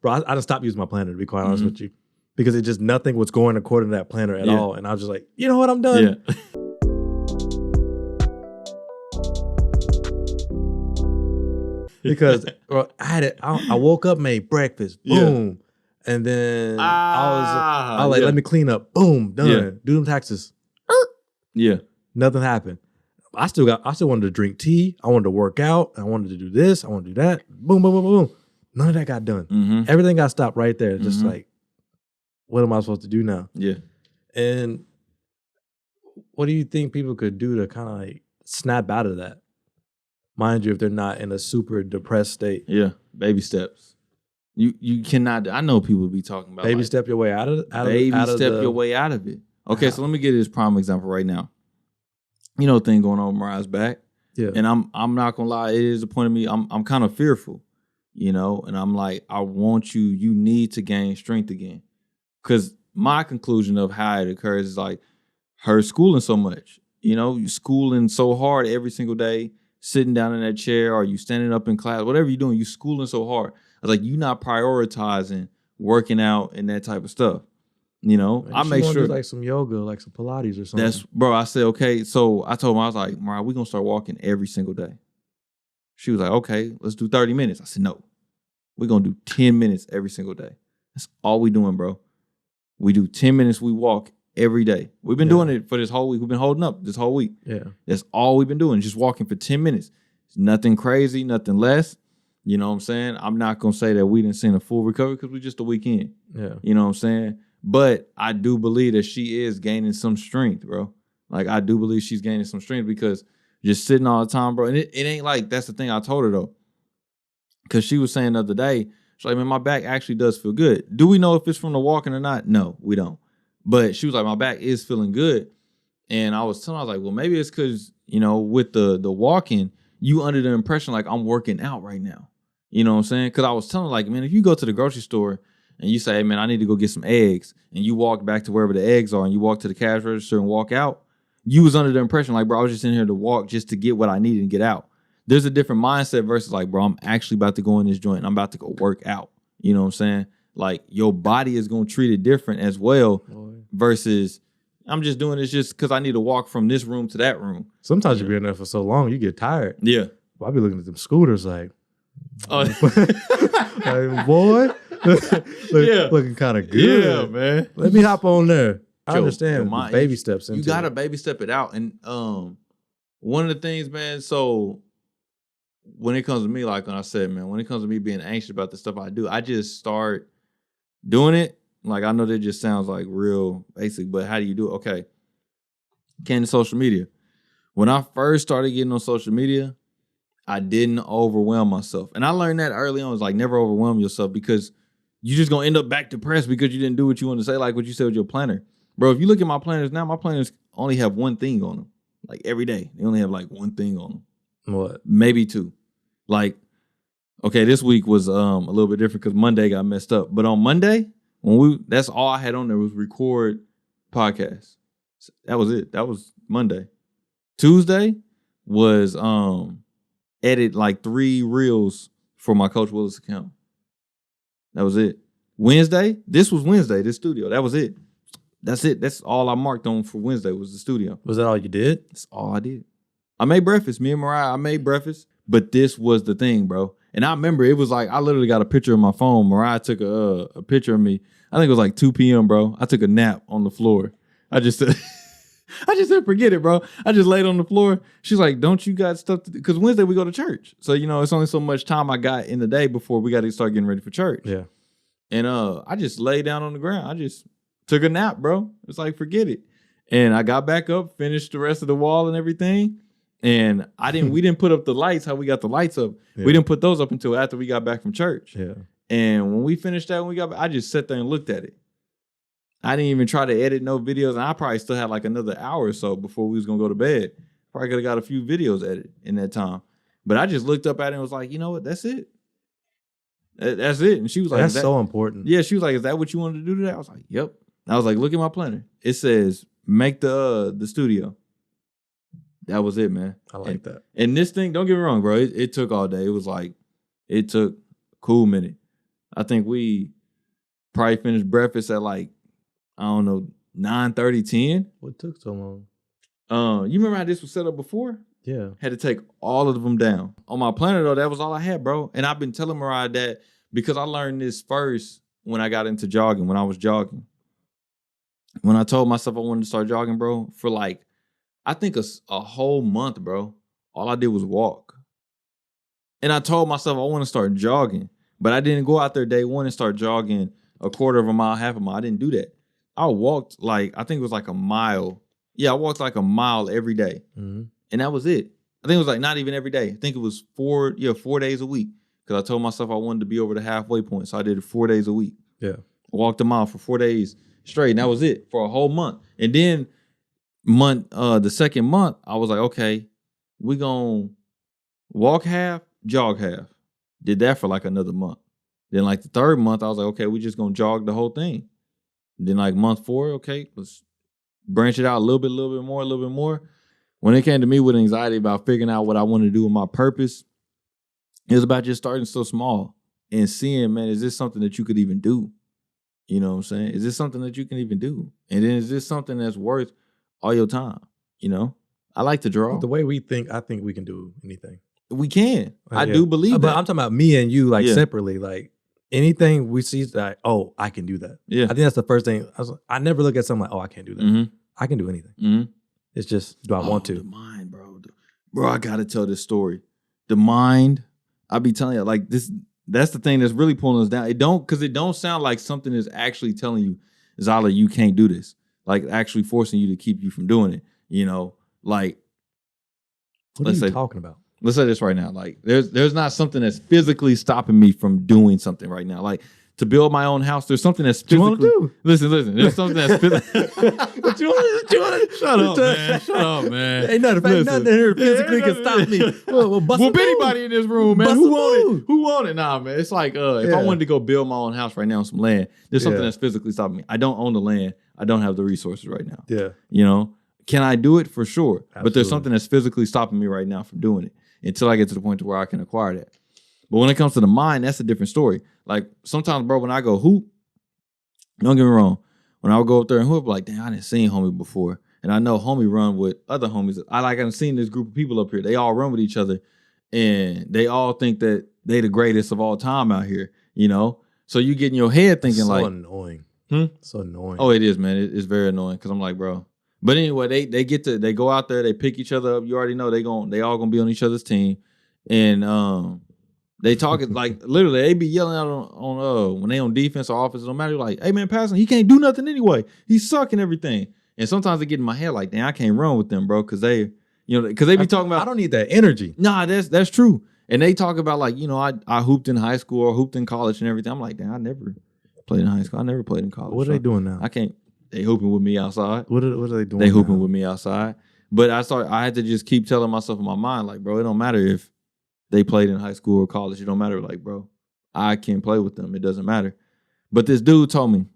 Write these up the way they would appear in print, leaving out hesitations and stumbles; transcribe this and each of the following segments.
bro, I just stopped using my planner, to be quite honest with you. Because it just, nothing was going according to that planner at all. And I was just like, you know what, I'm done. Yeah. Because bro, I woke up, made breakfast, boom. And then I was like, let me clean up, boom, done. Do them taxes. Yeah. Nothing happened. I still wanted to drink tea. I wanted to work out. I wanted to do this. I wanted to do that. Boom, boom, boom, boom. None of that got done. Everything got stopped right there. Just like, what am I supposed to do now? Yeah. And what do you think people could do to kind of like snap out of that? Mind you, if they're not in a super depressed state. Yeah. Baby steps. You cannot. I know people be talking about baby step your way out of your way out of it. Okay, so let me give you this prime example right now. You know, thing going on with Mariah's back. Yeah. And I'm not gonna lie, it is a point of me. I'm kind of fearful, you know, and I'm like, I want you need to gain strength again. Cause my conclusion of how it occurs is like her schooling so much. You know, you schooling so hard every single day, sitting down in that chair, or you standing up in class, whatever you're doing, you schooling so hard. I was like, you not prioritizing working out and that type of stuff. You know, Man, I make sure do like some yoga, like some Pilates or something. Bro, I said, okay. So I told him, I was like, Mariah, we're gonna start walking every single day. She was like, okay, let's do 30 minutes. I said, no, we're gonna do 10 minutes every single day. That's all we doing, bro. We do 10 minutes, we walk every day. We've been doing it for this whole week. We've been holding up this whole week. Yeah. That's all we've been doing, just walking for 10 minutes. It's nothing crazy, nothing less. You know what I'm saying? I'm not gonna say that we didn't see a full recovery because we're just a weekend. Yeah. You know what I'm saying? But I do believe that she is gaining some strength, bro. Like, I do believe she's gaining some strength because just sitting all the time, bro. And it ain't like, that's the thing I told her, though. Because she was saying the other day, she's like, man, my back actually does feel good. Do we know if it's from the walking or not? No, we don't. But she was like, my back is feeling good. And I was telling her, I was like, well, maybe it's because, you know, with the walking, you under the impression like I'm working out right now. You know what I'm saying? Because I was telling her, like, man, if you go to the grocery store and you say, hey, man, I need to go get some eggs, and you walk back to wherever the eggs are and you walk to the cash register and walk out, you was under the impression like, bro, I was just in here to walk just to get what I needed and get out. There's a different mindset versus like, bro, I'm actually about to go in this joint and I'm about to go work out. You know what I'm saying? Like, your body is going to treat it different as well versus I'm just doing this just because I need to walk from this room to that room. Sometimes you be in there for so long, you get tired. Yeah. I'll be looking at them scooters like, like boy, looking kind of good. Yeah, man. Let me hop on there. I understand baby steps. You got to baby step it out. And one of the things, man, so when it comes to me, like when I said, man, when it comes to me being anxious about the stuff I do, I just start doing it. Like, I know that just sounds like real basic, but how do you do it? Okay. Came to social media. When I first started getting on social media, I didn't overwhelm myself. And I learned that early on. It's like, never overwhelm yourself because you're just going to end up back depressed because you didn't do what you wanted to say, like what you said with your planner. Bro, if you look at my planners now, my planners only have one thing on them. Like, every day. They only have like one thing on them. What? Maybe two. Like, okay, this week was a little bit different because Monday got messed up. But on Monday, that's all I had on there was record podcast. That was it. That was Monday. Tuesday was edit like 3 reels for my Coach Williz account. That was it. Wednesday, this was Wednesday, this studio. That was it. That's it. That's all I marked on for Wednesday was the studio. Was that all you did? That's all I did. I made breakfast. Me and Mariah, I made breakfast. But this was the thing, bro. And I remember it was like, I literally got a picture of my phone. Mariah took a picture of me. I think it was like 2 p.m., bro. I took a nap on the floor. I just said, forget it, bro. I just laid on the floor. She's like, don't you got stuff to do? Because Wednesday we go to church. So, you know, it's only so much time I got in the day before we got to start getting ready for church. Yeah. And I just laid down on the ground. I just took a nap, bro. It's like, forget it. And I got back up, finished the rest of the wall and everything. And we didn't put up the lights, how we got the lights up. Yeah. We didn't put those up until after we got back from church. Yeah. And when we finished that, when we got back, I just sat there and looked at it. I didn't even try to edit no videos. And I probably still had like another hour or so before we was going to go to bed. Probably could have got a few videos edited in that time. But I just looked up at it and was like, you know what? That's it. That's it. And she was like, that's so important. Yeah. She was like, is that what you wanted to do today? I was like, yep. And I was like, look at my planner. It says, make the studio. That was it, man. I like that. And this thing, don't get me wrong, bro. It took all day. It was like, it took a cool minute. I think we probably finished breakfast at like, I don't know, 9:30, 10. What took so long? You remember how this was set up before? Yeah. Had to take all of them down. On my planner, though, that was all I had, bro. And I've been telling Mariah that because I learned this first when I got into jogging, when I was jogging. When I told myself I wanted to start jogging, bro, for like, I think a whole month, bro, all I did was walk. And I told myself I want to start jogging, but I didn't go out there day one and start jogging a quarter of a mile, half a mile. I didn't do that. I walked like, I think it was like a mile. Yeah, I walked like a mile every day. Mm-hmm. And that was it. I think it was like not even every day. I think it was 4 days a week. Because I told myself I wanted to be over the halfway point. So I did it 4 days a week. Yeah. I walked a mile for 4 days straight. And that was it for a whole month. And then the second month, I was like, okay, we gonna walk half, jog half. Did that for like another month. Then like the third month, I was like, okay, we just gonna jog the whole thing. Then like month 4, okay, let's branch it out a little bit more. When it came to me with anxiety about figuring out what I wanted to do with my purpose, it was about just starting so small and seeing, man, is this something that you could even do? You know what I'm saying? Is this something that you can even do? And then is this something that's worth all your time? You know? I like to draw. But the way we think, I think we can do anything. We can. I do believe that. But I'm talking about me and you, like separately, like anything we see, like, oh, I can do that. Yeah. I think that's the first thing. I never look at something like, oh, I can't do that. Mm-hmm. I can do anything. Mm-hmm. It's just, do I want to? The mind, bro. Bro, I gotta tell this story. The mind, I be telling you, like this, that's the thing that's really pulling us down. It don't sound like something is actually telling you, Zyler, you can't do this. Like actually forcing you to keep you from doing it. You know, like what are you talking about? Let's say this right now. Like there's not something that's physically stopping me from doing something right now. Like to build my own house, there's something that's physically. What you want to do? Listen. There's something that's physically. What you want to? Shut up, man. Ain't nothing here physically can stop me. Well, anybody in this room, man, who want it? Who want it? Nah, man. It's like if I wanted to go build my own house right now on some land, there's something that's physically stopping me. I don't own the land. I don't have the resources right now. Yeah. You know, can I do it? For sure. Absolutely. But there's something that's physically stopping me right now from doing it until I get to the point to where I can acquire that. But when it comes to the mind, that's a different story. Like sometimes, bro, when I go hoop, don't get me wrong. When I would go up there and hoop, like, damn, I didn't seen homie before. And I know homie run with other homies. I've seen this group of people up here. They all run with each other. And they all think that they the greatest of all time out here, you know? So you get in your head thinking so like. Annoying. So annoying. Oh, it is, man. It's very annoying because I'm like, bro. But anyway, they go out there, they pick each other up. You already know they all gonna be on each other's team. And they talk it like literally they be yelling out on when they on defense or offense, no matter like, hey man, passing, he can't do nothing anyway. He's sucking everything. And sometimes they get in my head like, damn, I can't run with them, bro, because they be talking about I don't need that energy. Nah, that's true. And they talk about like, you know, I hooped in high school or hooped in college and everything. I'm like, damn, I never played in high school. I never played in college. What are they doing now? I can't. They hooping with me outside. What are they doing? They hooping with me outside. But I had to just keep telling myself in my mind, like, bro, it don't matter if they played in high school or college. It don't matter. Like, bro, I can play with them. It doesn't matter. But this dude told me,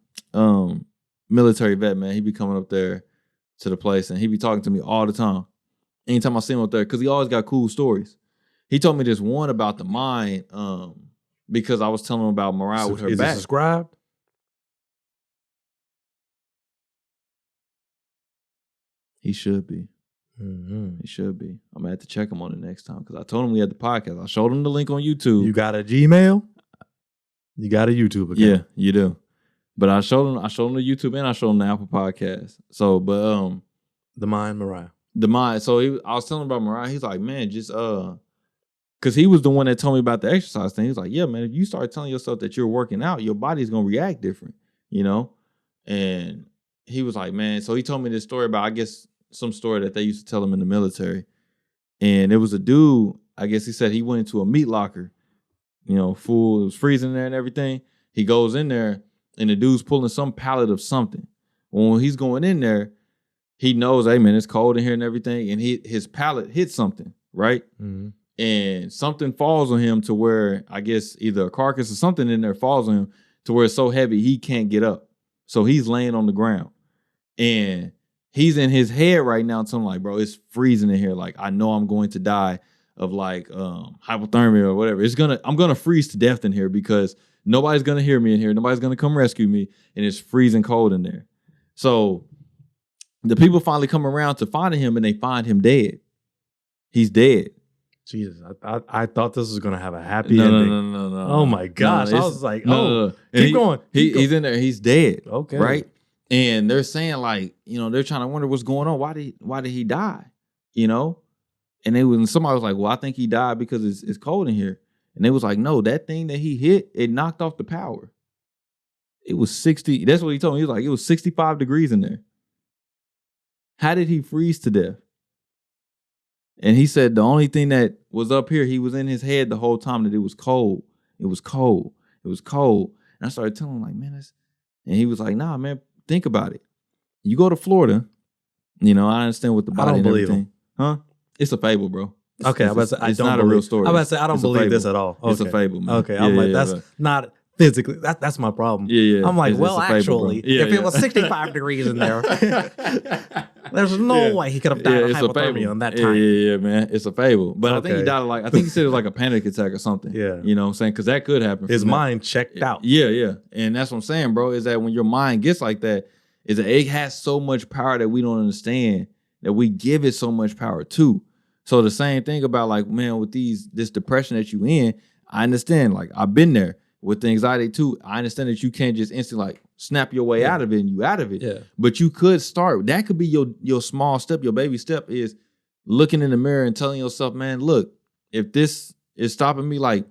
military vet, man, he be coming up there to the place and he be talking to me all the time. Anytime I see him up there, because he always got cool stories. He told me this one about the mind, because I was telling him about Mariah with her back. Is it subscribed? He should be. Mm-hmm. He should be. I'm gonna have to check him on it next time because I told him we had the podcast. I showed him the link on YouTube. You got a Gmail? You got a YouTube account? Yeah, you do. But I showed him the YouTube and I showed him the Apple Podcast. So, but the mind, Mariah. The mind. So I was telling him about Mariah. He's like, man, just because he was the one that told me about the exercise thing. He's like, yeah, man, if you start telling yourself that you're working out, your body's gonna react different, you know. And he was like, man. So he told me this story about, I guess, some story that they used to tell him in the military. And it was a dude, I guess he said he went into a meat locker, you know, full, it was freezing there and everything. He goes in there and the dude's pulling some pallet of something. When he's going in there, he knows, hey man, it's cold in here and everything. And his pallet hits something, right? Mm-hmm. And something falls on him to where, I guess either a carcass or something in there falls on him to where it's so heavy he can't get up. So he's laying on the ground. And he's in his head right now telling like, bro, it's freezing in here. Like, I know I'm going to die of like hypothermia or whatever. I'm gonna freeze to death in here because Nobody's gonna hear me in here. Nobody's gonna come rescue me, and it's freezing cold in there. So the people finally come around to finding him, and they find him dead. He's dead. Jesus, I thought this was gonna have a happy ending. No. Oh my gosh, I was like, keep going. He's in there. He's dead. Okay, right. And they're saying like, they're trying to wonder what's going on. Why did he die? And somebody was like, well, I think he died because it's cold in here. And they was like, no, that thing that he hit, it knocked off the power. It was 60. That's what he told me. He was like, it was 65 degrees in there. How did he freeze to death? And he said the only thing that was up here, he was in his head the whole time that it was cold. It was cold. It was cold. And I started telling him like, man, and he was like, nah, man, think about it. You go to Florida, I understand what the body and everything. Huh? It's a fable, bro. Okay, it's not a real story. I'm about to say I don't believe this at all. Okay. It's a fable, man. Okay, I'm like, that's not physically. That's my problem. Yeah. I'm like, well, actually, if it was 65 degrees in there, there's no way he could have died of hypothermia on that time. Yeah, man. It's a fable. But I think he died I think he said it was like a panic attack or something. Yeah. You know what I'm saying? Because that could happen. His mind checked out. Yeah. And that's what I'm saying, bro, is that when your mind gets like that, is that it has so much power that we don't understand, that we give it so much power too. So the same thing about like, man, with this depression that you in, I understand. Like I've been there with the anxiety too. I understand that you can't just instantly like snap your way out of it and you out of it. Yeah. But you could start. That could be your small step. Your baby step is looking in the mirror and telling yourself, man, look, if this is stopping me, like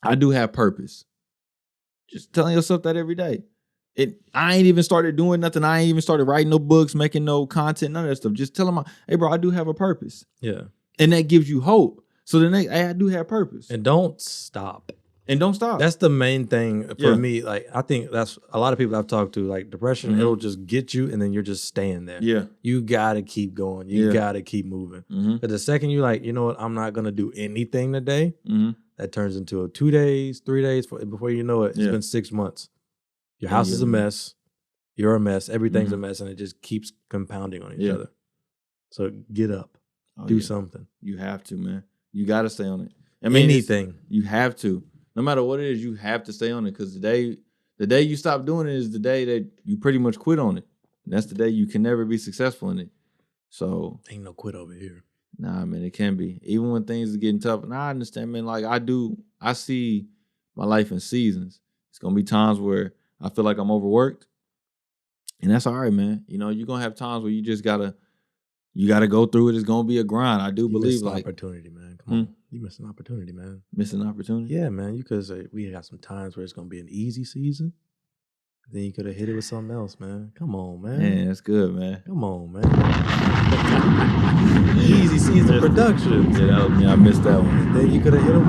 I do have purpose. Just telling yourself that every day. I ain't even started doing nothing. I ain't even started writing no books, making no content, none of that stuff. Just tell them, hey, bro, I do have a purpose. Yeah. And that gives you hope. So the next, hey, I do have purpose. And don't stop. And don't stop. That's the main thing for me. Like, I think that's a lot of people I've talked to, like depression, it'll just get you and then you're just staying there. Yeah. You got to keep going. You got to keep moving. But the second you like, you know what, I'm not going to do anything today, that turns into 2 days, 3 days. Before you know it, it's been 6 months. Your house is a mess. You're a mess. Everything's a mess. And it just keeps compounding on each other. So get up. Do something. You have to, man. You got to stay on it. I mean, anything. You have to. No matter what it is, you have to stay on it. Because the day you stop doing it is the day that you pretty much quit on it. And that's the day you can never be successful in it. So ain't no quit over here. Nah, man, it can be. Even when things are getting tough. And I understand, man, like I see my life in seasons. It's going to be times where I feel like I'm overworked. And that's all right, man. You're going to have times where you just got to go through it. It's going to be a grind. I do believe like opportunity, man. Come on. You missed an opportunity, man. Missing an opportunity? Yeah, man. You could say we got some times where it's going to be an easy season. Then you could have hit it with something else, man. Come on, man. Man, that's good, man. Come on, man. Eazy Szn Production. Yeah, that was me. I missed that one. Then you could have hit him.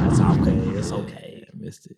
It's okay. It's okay. I missed it.